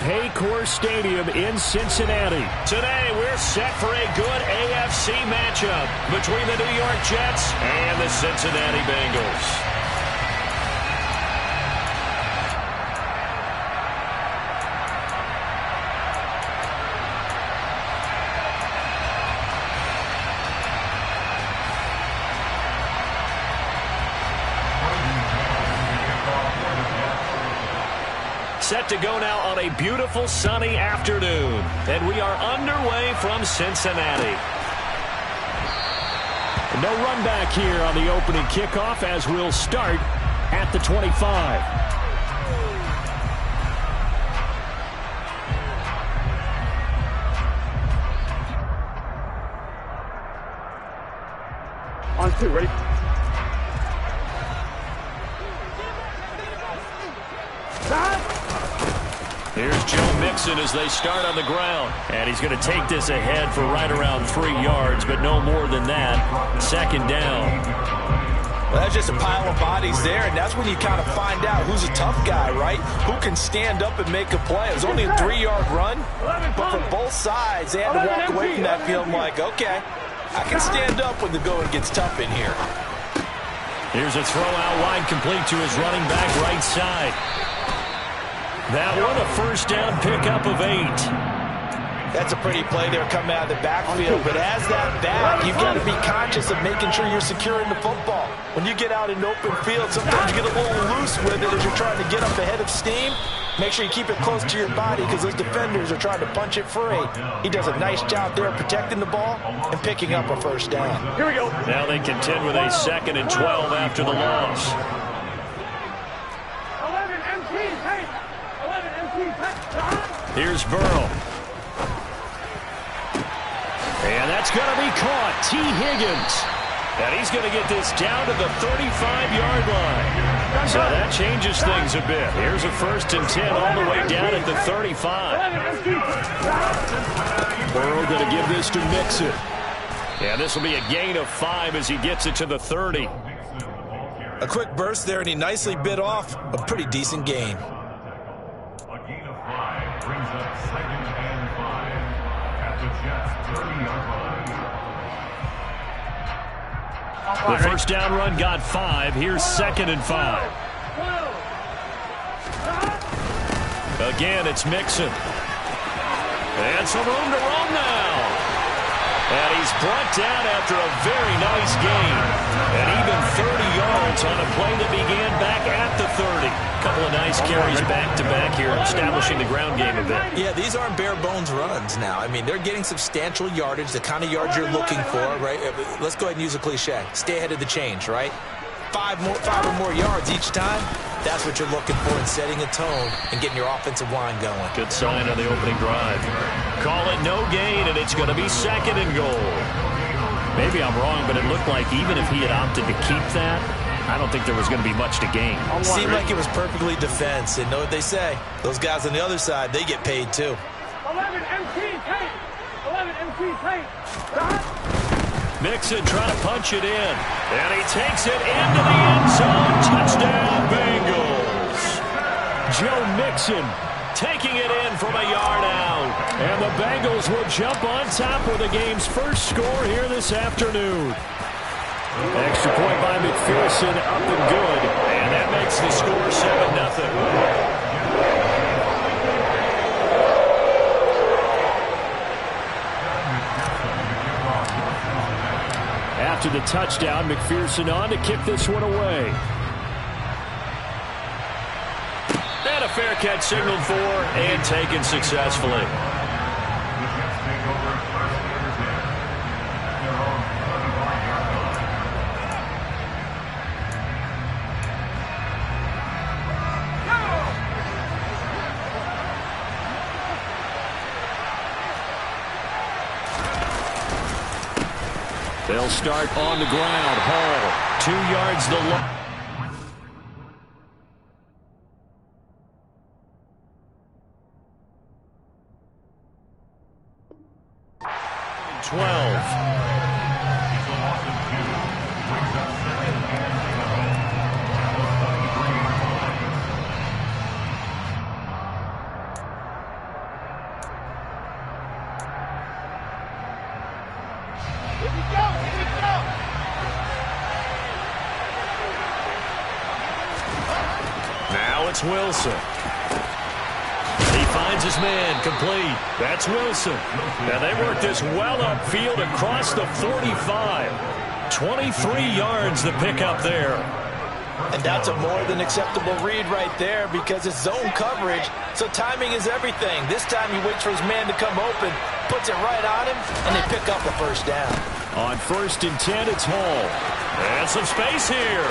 Paycor Stadium in Cincinnati. Today, we're set for a good AFC matchup between the New York Jets and the Cincinnati Bengals. Set to go now on a beautiful sunny afternoon. And we are underway from Cincinnati. No run back here on the opening kickoff as we'll start at the 25. On two, ready? Here's Joe Mixon as they start on the ground. And he's going to take this ahead for right around 3 yards, but no more than that. Second down. Well, that's just a pile of bodies there, and that's when you kind of find out who's a tough guy, right? Who can stand up and make a play. It was only a 3-yard run, but for both sides, they had to walk away from that field like, okay, I can stand up when the going gets tough in here. Here's a throw out wide, complete to his running back right side. That one a first down pickup of 8. That's a pretty play there coming out of the backfield. But as that back, you've got to be conscious of making sure you're securing the football. When you get out in open field, sometimes you get a little loose with it as you're trying to get up ahead of steam. Make sure you keep it close to your body because those defenders are trying to punch it free. He does a nice job there protecting the ball and picking up a first down. Here we go. Now they contend with a 2nd and 12 after the loss. Here's Burrow. And that's going to be caught. T. Higgins. And he's going to get this down to the 35-yard line. So that changes things a bit. Here's a 1st and 10 all the way down at the 35. Burrow going to give this to Mixon. And this will be a gain of 5 as he gets it to the 30. A quick burst there, and he nicely bit off a pretty decent gain. The first down run got 5. Here's 2nd and 5. Again, it's Mixon. And some room to roam now. And he's brought down after a very nice gain. And even 30 yards on a play that began back at the 30. Couple of nice carries back-to-back here, establishing the ground game a bit. Yeah, these aren't bare-bones runs now. I mean, they're getting substantial yardage, the kind of yards you're looking for, right? Let's go ahead and use a cliche. Stay ahead of the change, right? 5 or more yards each time. That's what you're looking for in setting a tone and getting your offensive line going. Good sign on the opening drive. Call it no gain, and it's going to be 2nd and goal. Maybe I'm wrong, but it looked like even if he had opted to keep that, I don't think there was going to be much to gain. Seemed like it was perfectly defense. And know what they say? Those guys on the other side, they get paid too. 11 MT tight. 11 MT tight. Mixon trying to punch it in. And he takes it into the end zone. Touchdown, Bengals. Joe Mixon taking it in from a yard out. And the Bengals will jump on top with the game's first score here this afternoon. Extra point by McPherson, up and good. And that makes the score 7-0. After the touchdown, McPherson on to kick this one away. And a fair catch signaled for and taken successfully. They'll start on the ground. Hall, 2 yards the line. 12. Now it's Wilson. He finds his man, complete. That's Wilson. Now they work this well upfield across the 45. 23 yards to pick up there. And that's a more than acceptable read right there because it's zone coverage, so timing is everything. This time he waits for his man to come open, puts it right on him, and they pick up a first down. On 1st and 10, it's Hall. And some space here.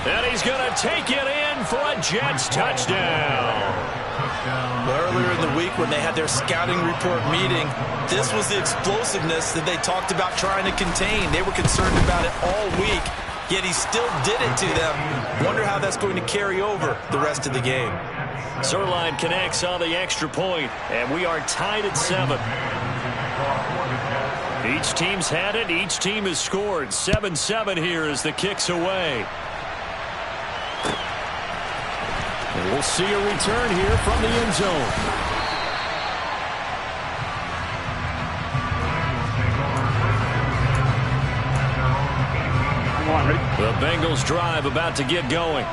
And he's going to take it in for a Jets touchdown. Earlier in the week when they had their scouting report meeting, this was the explosiveness that they talked about trying to contain. They were concerned about it all week, yet he still did it to them. Wonder how that's going to carry over the rest of the game. Zerline connects on the extra point, and we are tied at 7. Each team's had it. Each team has scored. 7-7 here as the kick's away. And we'll see a return here from the end zone. The Bengals drive about to get going.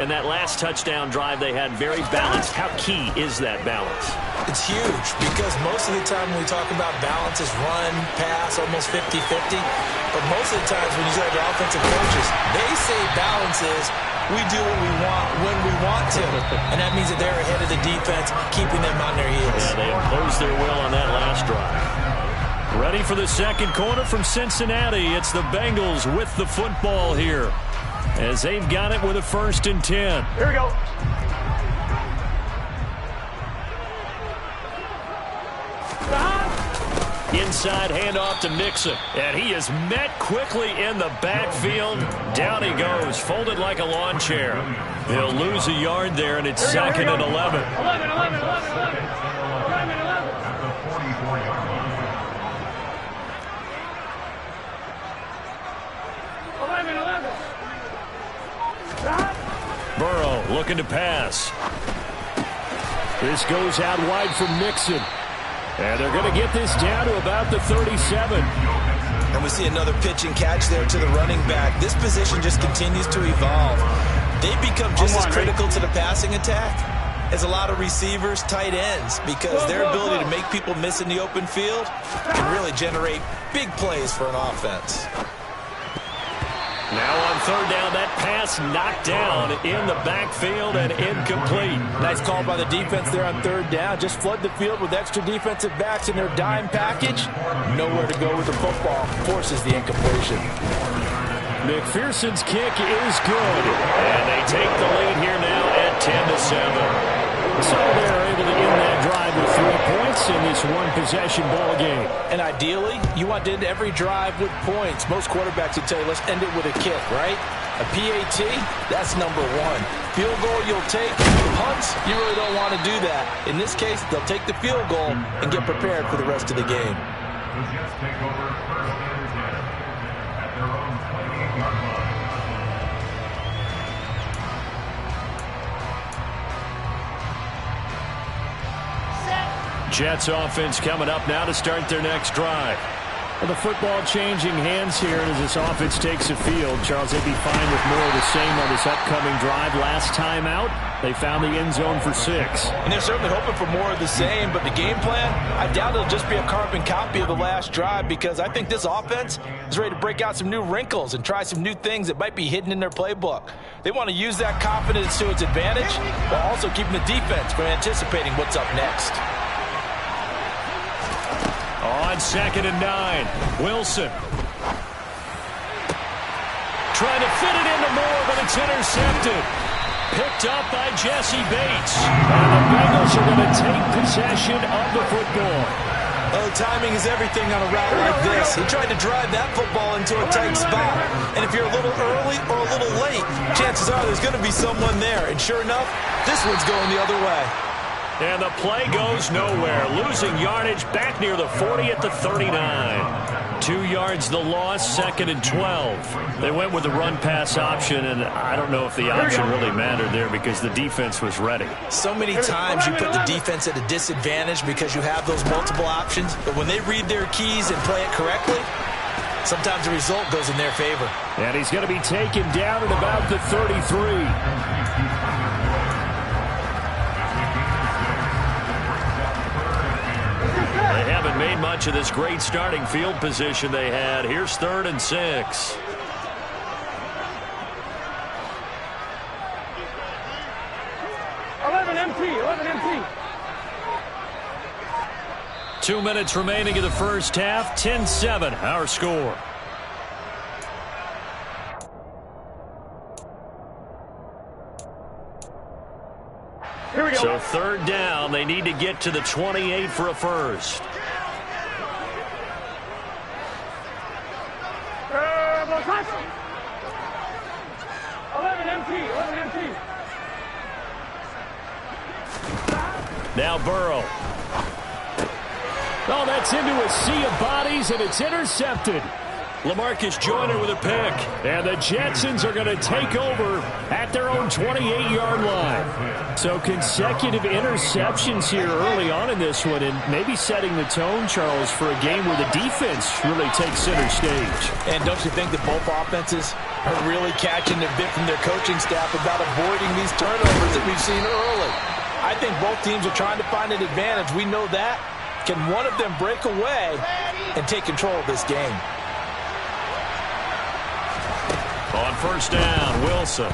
And that last touchdown drive they had very balanced. How key is that balance? It's huge because most of the time when we talk about balance is run, pass, almost 50-50. But most of the times when you say your offensive coaches, they say balance is we do what we want when we want to. And that means that they're ahead of the defense, keeping them on their heels. Yeah, they imposed their will on that last drive. Ready for the second quarter from Cincinnati. It's the Bengals with the football here, as they've got it with a 1st and 10. Here we go. Inside handoff to Mixon, and he is met quickly in the backfield. Down he goes, folded like a lawn chair. They'll lose a yard there, and it's 2nd and 11. 11. Burrow looking to pass. This goes out wide for Mixon. And they're going to get this down to about the 37. And we see another pitch and catch there to the running back. This position just continues to evolve. They become just as critical to the passing attack as a lot of receivers, tight ends, because their ability to make people miss in the open field can really generate big plays for an offense. Now on 3rd down, that pass knocked down in the backfield and incomplete. Nice call by the defense there on 3rd down. Just flood the field with extra defensive backs in their dime package. Nowhere to go with the football. Forces the incompletion. McPherson's kick is good. And they take the lead here now at 10-7. So they're able to end that drive with 3 points in this one-possession ball game. And ideally, you want to end every drive with points. Most quarterbacks would tell you, let's end it with a kick, right? A PAT, that's number 1. Field goal you'll take. Punts, you really don't want to do that. In this case, they'll take the field goal and get prepared for the rest of the game. Jets offense coming up now to start their next drive. Well, the football changing hands here as this offense takes the field. Charles, they'd be fine with more of the same on this upcoming drive. Last time out, they found the end zone for 6. And they're certainly hoping for more of the same, but the game plan, I doubt it'll just be a carbon copy of the last drive because I think this offense is ready to break out some new wrinkles and try some new things that might be hidden in their playbook. They want to use that confidence to its advantage while also keeping the defense from anticipating what's up next. On 2nd and 9, Wilson. Trying to fit it into Moore, but it's intercepted. Picked up by Jesse Bates. And the Bengals are going to take possession of the football. Oh, timing is everything on a route like this. He tried to drive that football into a tight spot. And if you're a little early or a little late, chances are there's going to be someone there. And sure enough, this one's going the other way. And the play goes nowhere. Losing yardage back near the 40 at the 39. 2 yards the loss, 2nd and 12. They went with the run-pass option, and I don't know if the option really mattered there because the defense was ready. So many times you put the defense at a disadvantage because you have those multiple options, but when they read their keys and play it correctly, sometimes the result goes in their favor. And he's going to be taken down at about the 33. They haven't made much of this great starting field position they had. Here's 3rd and 6. Empty. 2 minutes remaining in the first half. 10-7, our score. Here we go. So 3rd down. They need to get to the 28 for a first. Empty. 11 empty. Now Burrow. Oh, that's into a sea of bodies, and it's intercepted. LaMarcus Joyner with a pick. And the Jetsons are going to take over at their own 28-yard line. So consecutive interceptions here early on in this one, and maybe setting the tone, Charles, for a game where the defense really takes center stage. And don't you think that both offenses are really catching a bit from their coaching staff about avoiding these turnovers that we've seen early? I think both teams are trying to find an advantage. We know that. Can one of them break away and take control of this game? On first down, Wilson.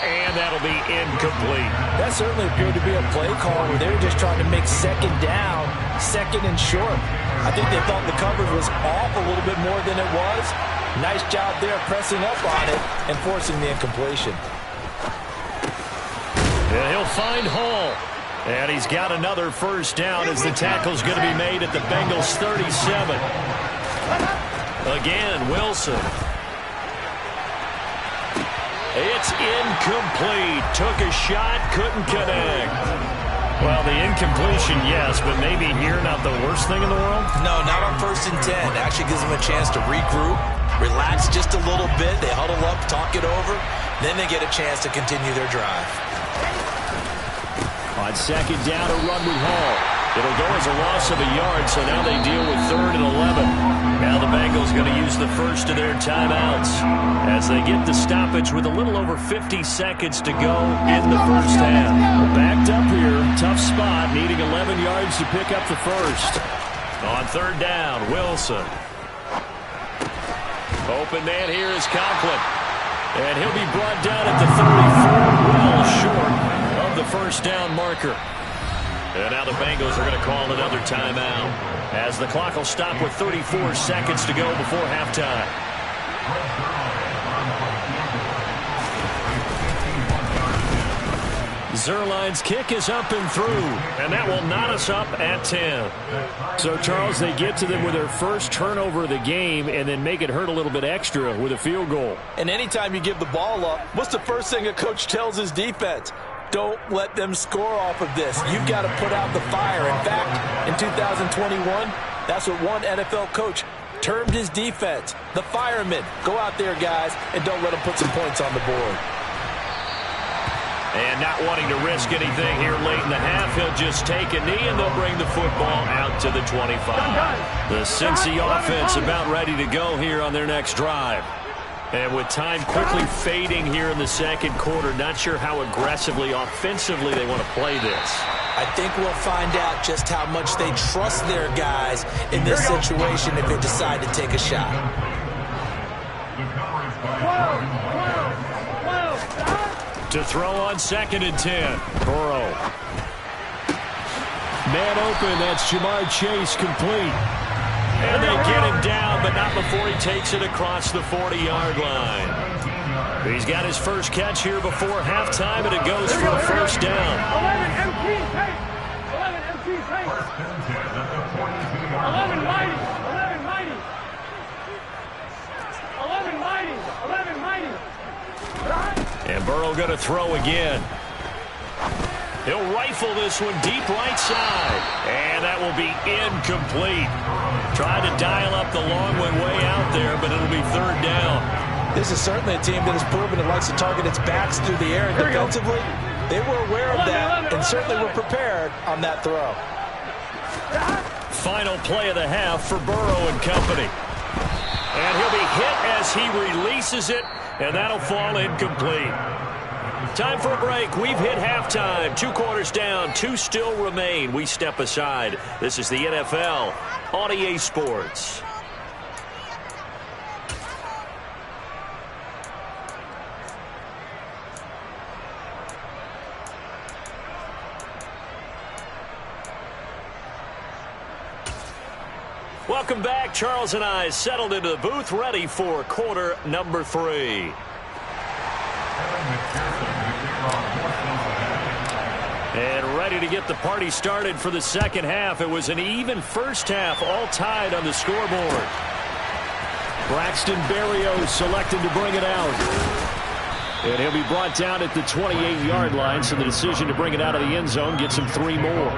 And that'll be incomplete. That certainly appeared to be a play call where they were just trying to make 2nd down, 2nd and short. I think they thought the coverage was off a little bit more than it was. Nice job there pressing up on it and forcing the incompletion. Yeah, he'll find Hall. And he's got another first down as the tackle's going to be made at the Bengals 37. Again, Wilson. It's incomplete. Took a shot, couldn't connect. Well, the incompletion, yes, but maybe here not the worst thing in the world? No, not on 1st and 10. Actually gives them a chance to regroup, relax just a little bit. They huddle up, talk it over. Then they get a chance to continue their drive. On 2nd down, a run with Hall. It'll go as a loss of a yard, so now they deal with 3rd and 11. Now the Bengals going to use the first of their timeouts as they get the stoppage with a little over 50 seconds to go in the first half. Backed up here, tough spot, needing 11 yards to pick up the first. On 3rd down, Wilson. Open man here is Conklin. And he'll be brought down at the 34, well short of the first down marker. And now the Bengals are going to call another timeout as the clock will stop with 34 seconds to go before halftime. Zerline's kick is up and through, and that will knot us up at 10. So, Charles, they get to them with their first turnover of the game and then make it hurt a little bit extra with a field goal. And anytime you give the ball up, what's the first thing a coach tells his defense? Don't let them score off of this. You've got to put out the fire. In fact, in 2021, that's what one NFL coach termed his defense, the firemen. Go out there, guys, and don't let them put some points on the board. And not wanting to risk anything here late in the half, he'll just take a knee, and they'll bring the football out to the 25. The Cincy offense about ready to go here on their next drive. And with time quickly fading here in the second quarter, not sure how aggressively, offensively they want to play this. I think we'll find out just how much they trust their guys in this situation if they decide to take a shot. To throw on 2nd and 10. Burrow. Man open, that's Jamar Chase complete. And they get him down, but not before he takes it across the 40-yard line. He's got his first catch here before halftime, and it goes for a first down. 11 empty. 11 mighty. 11 mighty. And Burrow going to throw again. He'll rifle this one deep right side. And that will be incomplete. Trying to dial up the long one way out there, but it'll be third down. This is certainly a team that has proven it likes to target its backs through the air. Defensively, they were aware of that and certainly were prepared on that throw. Final play of the half for Burrow and company. And he'll be hit as he releases it, and that'll fall incomplete. Time for a break. We've hit halftime. 2 quarters down, 2 still remain. We step aside. This is the NFL on EA Sports. Welcome back. Charles and I settled into the booth, ready for quarter number 3. And ready to get the party started for the second half. It was an even first half, all tied on the scoreboard. Braxton Berrios selected to bring it out. And he'll be brought down at the 28-yard line, so the decision to bring it out of the end zone gets him 3 more.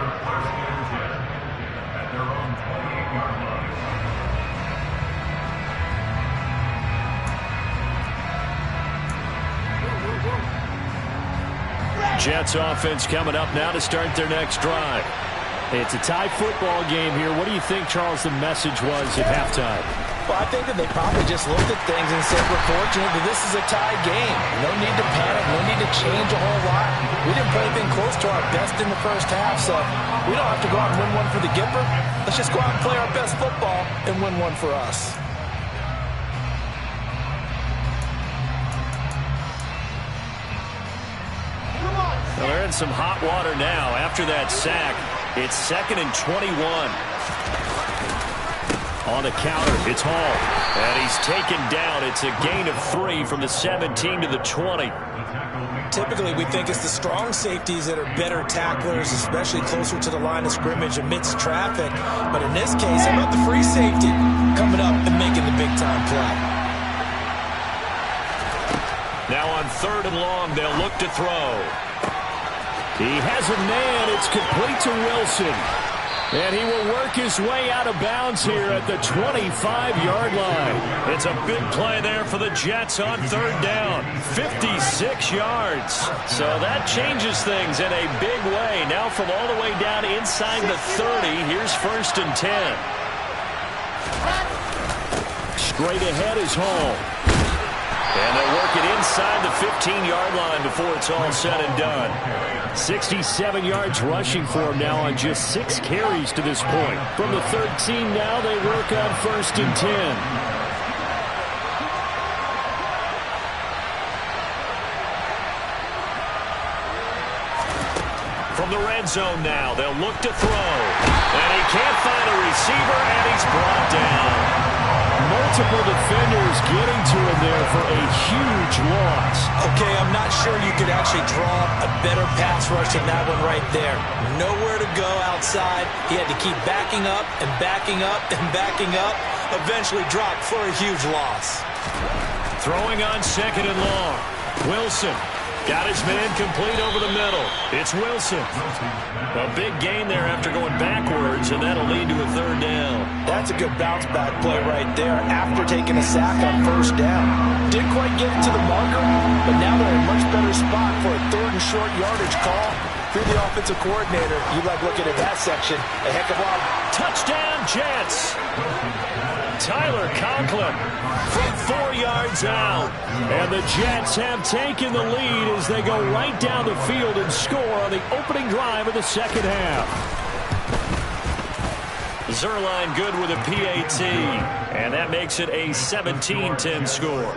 Jets offense coming up now to start their next drive. It's a tie football game here. What do you think, Charles, the message was at halftime? Well, I think that they probably just looked at things and said, we're fortunate that this is a tie game. No need to panic, no need to change a whole lot. We didn't play anything close to our best in the first half, so we don't have to go out and win one for the Gipper. Let's just go out and play our best football and win one for us. Well, they're in some hot water now. After that sack, it's 2nd and 21. On the counter, it's Hall. And he's taken down. It's a gain of 3 from the 17 to the 20. Typically, we think it's the strong safeties that are better tacklers, especially closer to the line of scrimmage amidst traffic. But in this case, how about the free safety coming up and making the big-time play? Now on 3rd and long, they'll look to throw. He has a man. It's complete to Wilson. And he will work his way out of bounds here at the 25-yard line. It's a big play there for the Jets on 3rd down. 56 yards. So that changes things in a big way. Now from all the way down inside the 30, here's 1st and 10. Straight ahead is Hall. And they'll work it inside the 15-yard line before it's all said and done. 67 yards rushing for him now on just 6 carries to this point. From the 13 now, they work on 1st and 10. From the red zone now, they'll look to throw. And he can't find a receiver, and he's brought down. Multiple defenders getting to him there for a huge loss. Okay, I'm not sure you could actually draw a better pass rush than that one right there. Nowhere to go outside. He had to keep backing up and backing up and backing up. Eventually dropped for a huge loss. Throwing on 2nd and long. Wilson got his man complete over the middle. It's Wilson. A big gain there after going backwards, and that'll lead to a 3rd down. That's a good bounce-back play right there after taking a sack on 1st down. Didn't quite get it to the marker, but now they're in a much better spot for a 3rd and short yardage call. If you're the offensive coordinator, you like looking at that section a heck of a lot. Touchdown, Jets. Tyler Conklin from 4 yards out. And the Jets have taken the lead as they go right down the field and score on the opening drive of the second half. Zerline good with a PAT. And that makes it a 17-10 score.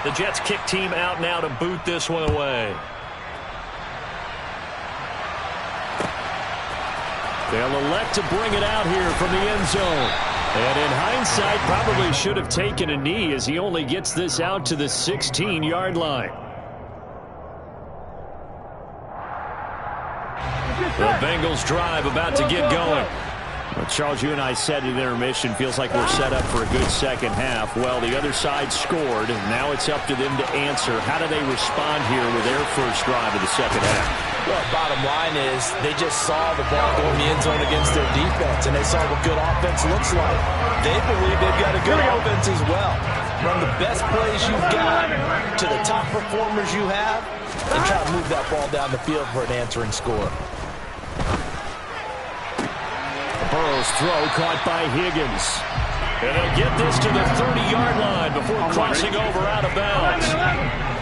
The Jets kick team out now to boot this one away. They'll elect to bring it out here from the end zone. And in hindsight, probably should have taken a knee as he only gets this out to the 16-yard line. The Bengals drive about to get going. Well, Charles, you and I said at intermission, feels like we're set up for a good second half. Well, the other side scored, and now it's up to them to answer. How do they respond here with their first drive of the second half? Well, bottom line is they just saw the ball go in the end zone against their defense, and they saw what good offense looks like. They believe they've got a good offense as well. Run the best plays you've got to the top performers you have, and try to move that ball down the field for an answering score. Burrow's throw caught by Higgins. And they'll get this to the 30-yard line before crossing over out of bounds.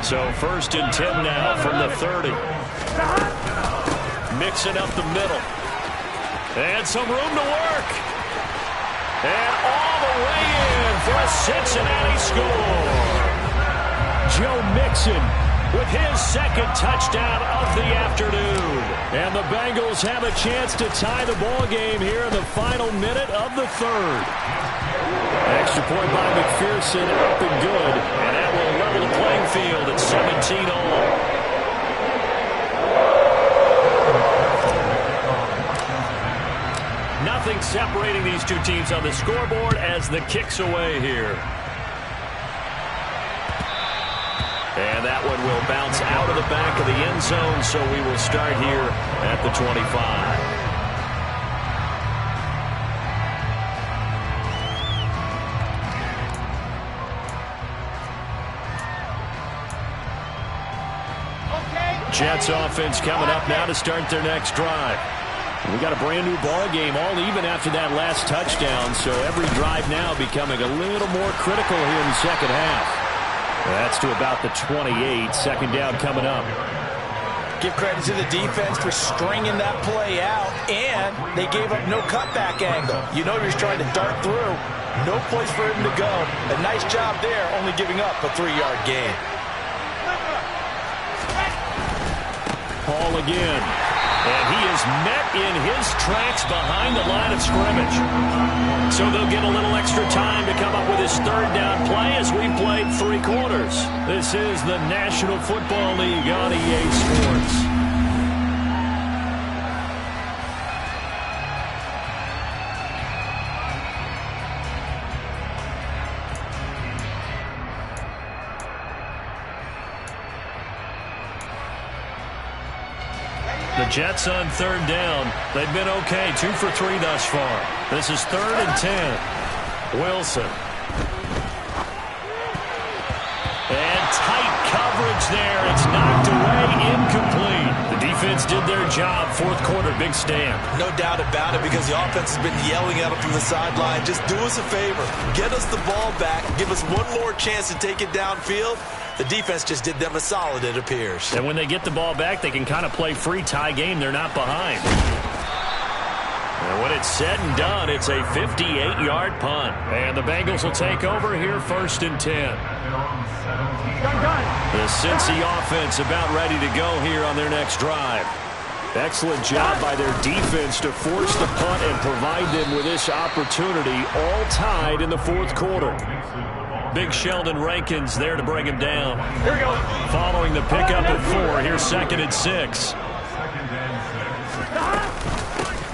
So 1st and 10 now from the 30. Mixing up the middle. And some room to work. And all the way in for a Cincinnati score. Joe Mixon with his second touchdown of the afternoon. And the Bengals have a chance to tie the ball game here in the final minute of the third. Extra point by McPherson, up and good. And that will level the playing field at 17 all. Nothing separating these two teams on the scoreboard as the kick's away here. And that one will bounce out of the back of the end zone, so we will start here at the 25. Jets offense coming up now to start their next drive. We got a brand new ball game, all even after that last touchdown, so every drive now becoming a little more critical here in the second half. That's to about the 28. Second down coming up. Give credit to the defense for stringing that play out, and they gave up no cutback angle. You know he was trying to dart through. No place for him to go. A nice job there, only giving up a 3-yard gain. Paul again. And he is met in his tracks behind the line of scrimmage. So they'll get a little extra time to come up with his third down play as we've played 3 quarters. This is the National Football League on EA Sports. The Jets on third down. They've been okay. 2 for 3 thus far. This is 3rd and 10. Wilson. And tight coverage there. It's knocked away, incomplete. The defense did their job. 4th quarter, big stand. No doubt about it, because the offense has been yelling at them from the sideline. Just do us a favor. Get us the ball back. Give us one more chance to take it downfield. The defense just did them a solid, it appears. And when they get the ball back, they can kind of play free tie game. They're not behind. And when it's said and done, it's a 58-yard punt. And the Bengals will take over here 1st and 10. The Cincy offense about ready to go here on their next drive. Excellent job by their defense to force the punt and provide them with this opportunity, all tied in the 4th quarter. Big Sheldon Rankins there to bring him down. Here we go. Following the pickup of 4, here's 2nd and 6.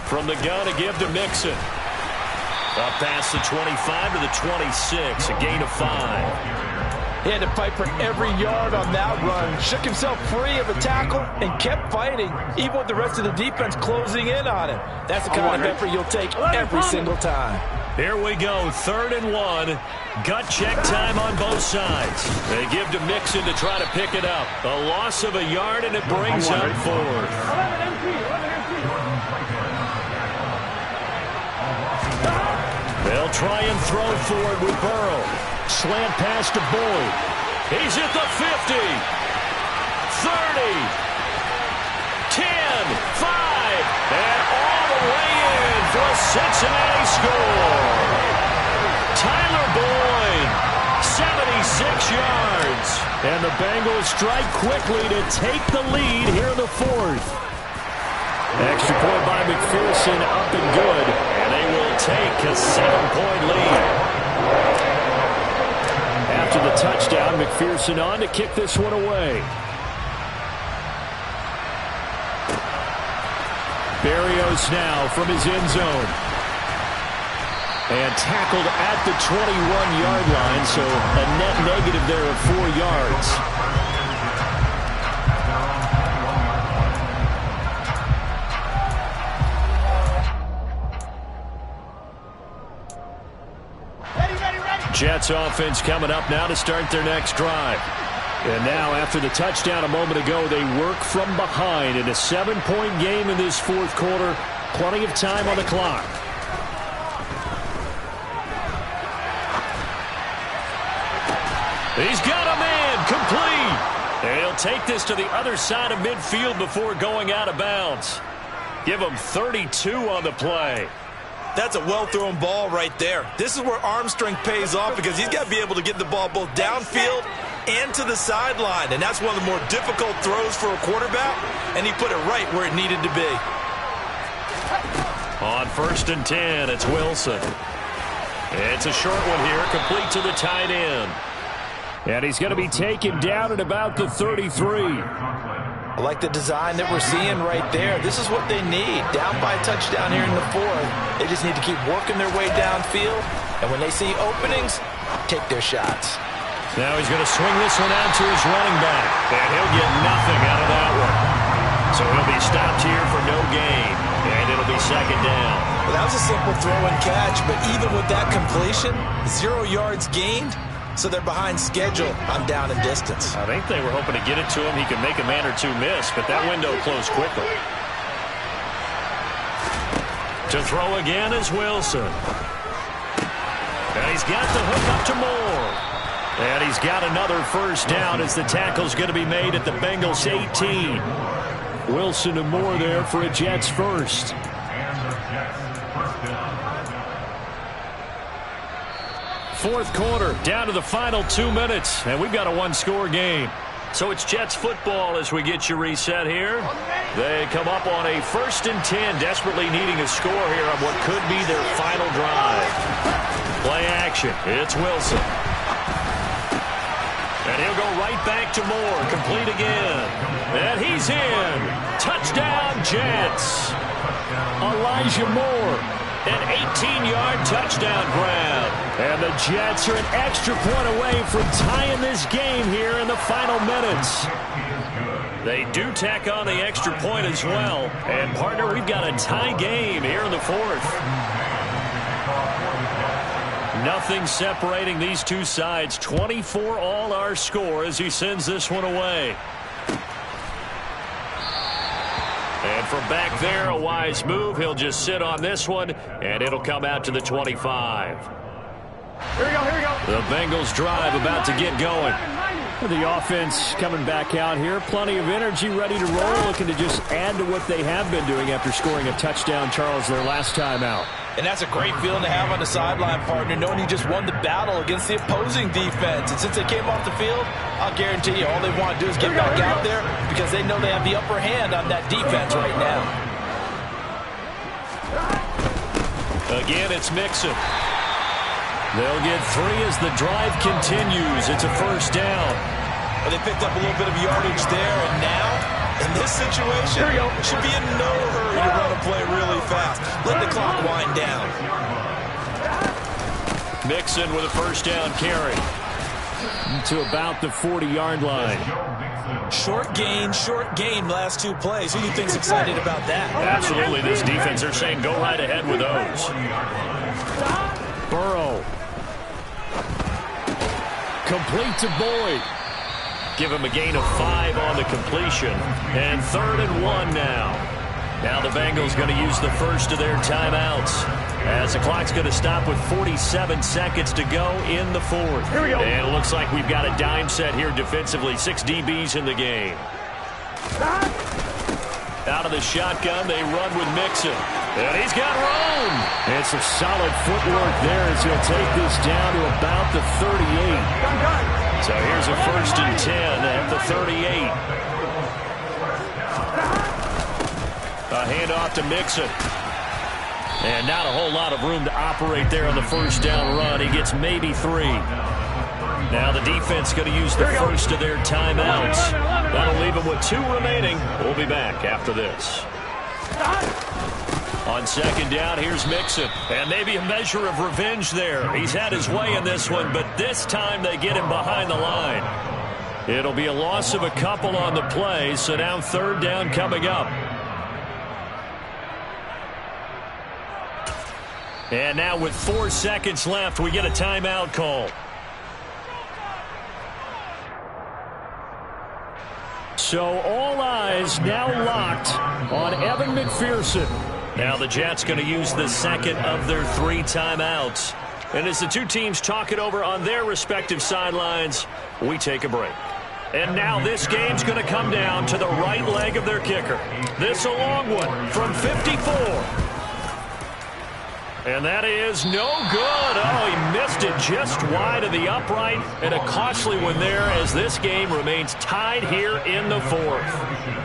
From the gun to give to Mixon. Up past the 25 to the 26, a gain of 5. He had to fight for every yard on that run. Shook himself free of a tackle and kept fighting, even with the rest of the defense closing in on him. That's the kind of effort you'll take every single time. Here we go, 3rd and 1. Gut check time on both sides. They give to Mixon to try to pick it up. A loss of a yard, and it brings up 4th. They'll try and throw forward with Burrow. Slant pass to Boyd. He's at the 50. 30. 10. 5. And all the way in for a Cincinnati score. Tyler Boyd, 76 yards. And the Bengals strike quickly to take the lead here in the 4th. Extra point by McPherson, up and good. And they will take a 7-point lead. After the touchdown, McPherson on to kick this one away. Berrios now from his end zone. And tackled at the 21-yard line, so a net negative there of 4 yards. Jets offense coming up now to start their next drive. And now after the touchdown a moment ago, they work from behind in a 7-point game in this fourth quarter. Plenty of time on the clock. He's got a man complete. And he'll take this to the other side of midfield before going out of bounds. Give him 32 on the play. That's a well-thrown ball right there. This is where arm strength pays off because he's got to be able to get the ball both downfield and to the sideline. And that's one of the more difficult throws for a quarterback, and he put it right where it needed to be. On 1st and 10, it's Wilson. It's a short one here, complete to the tight end. And he's going to be taken down at about the 33. I like the design that we're seeing right there. This is what they need. Down by a touchdown here in the fourth. They just need to keep working their way downfield. And when they see openings, take their shots. Now he's going to swing this one out to his running back. And he'll get nothing out of that one. So he'll be stopped here for no gain. And it'll be 2nd down. Well, that was a simple throw and catch. But even with that completion, 0 yards gained. So they're behind schedule on down and distance. I think they were hoping to get it to him. He could make a man or two miss, but that window closed quickly. To throw again is Wilson. And he's got the hook up to Moore. And he's got another 1st down as the tackle's going to be made at the Bengals 18. Wilson and Moore there for a Jets first. Fourth quarter, down to the final 2 minutes, and we've got a 1-score game. So it's Jets football as we get you reset here. They come up on a 1st and 10, desperately needing a score here on what could be their final drive. Play action, it's Wilson. And he'll go right back to Moore, complete again. And he's in. Touchdown, Jets. Elijah Moore. An 18-yard touchdown grab. And the Jets are an extra point away from tying this game here in the final minutes. They do tack on the extra point as well. And, partner, we've got a tie game here in the fourth. Nothing separating these two sides. 24 all our score as he sends this one away. And from back there, a wise move. He'll just sit on this one, and it'll come out to the 25. Here we go. The Bengals drive about to get going. The offense coming back out here. Plenty of energy, ready to roll, looking to just add to what they have been doing after scoring a touchdown, Charles, their last time out. And that's a great feeling to have on the sideline, partner, knowing you just won the battle against the opposing defense. And since they came off the field, I'll guarantee you all they want to do is get back out there because they know they have the upper hand on that defense right now. Again, it's Mixon. They'll get 3 as the drive continues. It's a 1st down. Well, they picked up a little bit of yardage there, and now, in this situation, should be in no hurry to run a play really fast. Let the clock wind down. Mixon with a 1st down carry to about the 40-yard line. Short gain, last 2 plays. Who do you think's excited about that? Absolutely, this defense, they're saying go right ahead with those. Burrow. Complete to Boyd. Give him a gain of 5 on the completion. And 3rd and 1 now. Now the Bengals going to use the first of their timeouts as the clock's going to stop with 47 seconds to go in the fourth. Here we go. And it looks like we've got a dime set here defensively. 6 DBs in the game. Out of the shotgun, they run with Mixon. And he's got room. It's a solid footwork there as he'll take this down to about the 38. So here's a 1st and 10 at the 38. A handoff to Mixon. And not a whole lot of room to operate there on the 1st down run. He gets maybe 3. Now the defense going to use the first of their timeouts. That'll leave them with 2 remaining. We'll be back after this. On second down, here's Mixon. And maybe a measure of revenge there. He's had his way in this one, but this time they get him behind the line. It'll be a loss of a couple on the play, so now third down coming up. And now with 4 seconds left, we get a timeout call. So all eyes now locked on Evan McPherson. Now the Jets going to use the second of their 3 timeouts. And as the two teams talk it over on their respective sidelines, we take a break. And now this game's going to come down to the right leg of their kicker. This a long one from 54. And that is no good. Oh, he missed it just wide of the upright. And a costly one there as this game remains tied here in the 4th.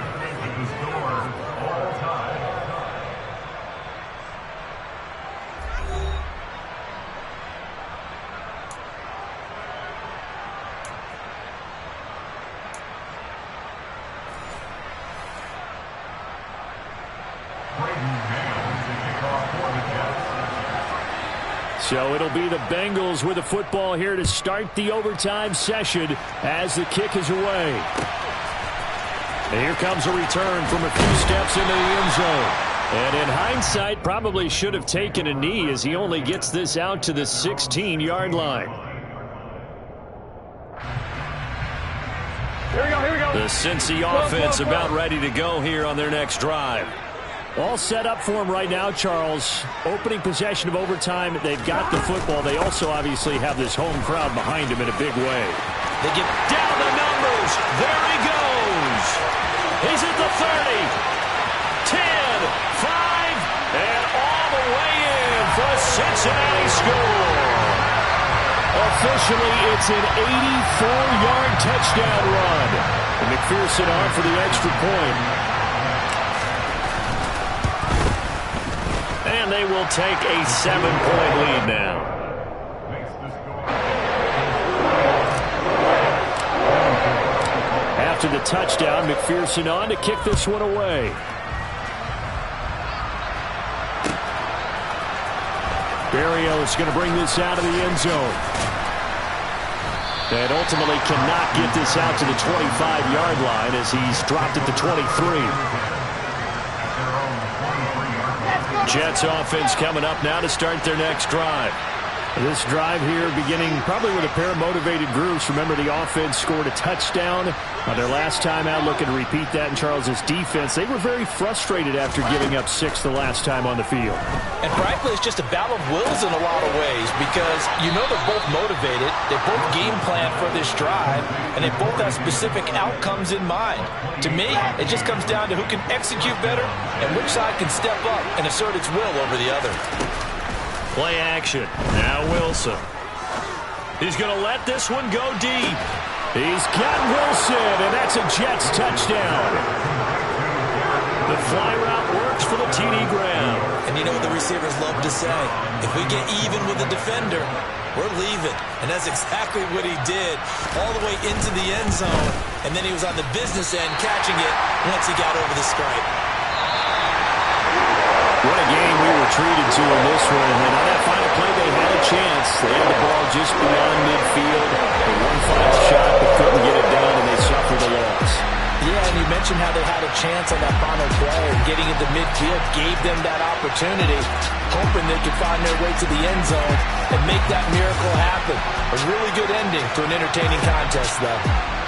So it'll be the Bengals with the football here to start the overtime session as the kick is away. And here comes a return from a few steps into the end zone. And in hindsight, probably should have taken a knee as he only gets this out to the 16-yard line. Here we go. The Cincy offense about ready to go here on their next drive. All set up for him right now, Charles. Opening possession of overtime. They've got the football. They also obviously have this home crowd behind him in a big way. They get down the numbers. There he goes. He's at the 30, 10, 5, and all the way in for a Cincinnati score. Officially, it's an 84-yard touchdown run. And McPherson on for the extra point. And they will take a 7-point lead now. After the touchdown, McPherson on to kick this one away. Barrio is going to bring this out of the end zone. And ultimately cannot get this out to the 25-yard line as he's dropped at the 23. Jets offense coming up now to start their next drive. This drive here beginning probably with a pair of motivated groups. Remember, the offense scored a touchdown on their last time out, looking to repeat that in Charles's defense. They were very frustrated after giving up 6 the last time on the field. And frankly, it's just a battle of wills in a lot of ways because you know they're both motivated. They both game plan for this drive, and they both have specific outcomes in mind. To me, it just comes down to who can execute better and which side can step up and assert its will over the other. Play action. Now Wilson. He's going to let this one go deep. He's got Wilson, and that's a Jets touchdown. The fly route works for the TD Graham. And you know what the receivers love to say? If we get even with the defender, we're leaving. And that's exactly what he did all the way into the end zone. And then he was on the business end catching it once he got over the stripe. What a game we were treated to in this one. And on that final play, they had a chance. They had the ball just beyond midfield. The one final shot, but couldn't get it down, and they suffered a loss. Yeah, and you mentioned how they had a chance on that final play. And getting into midfield gave them that opportunity, hoping they could find their way to the end zone and make that miracle happen. A really good ending to an entertaining contest, though.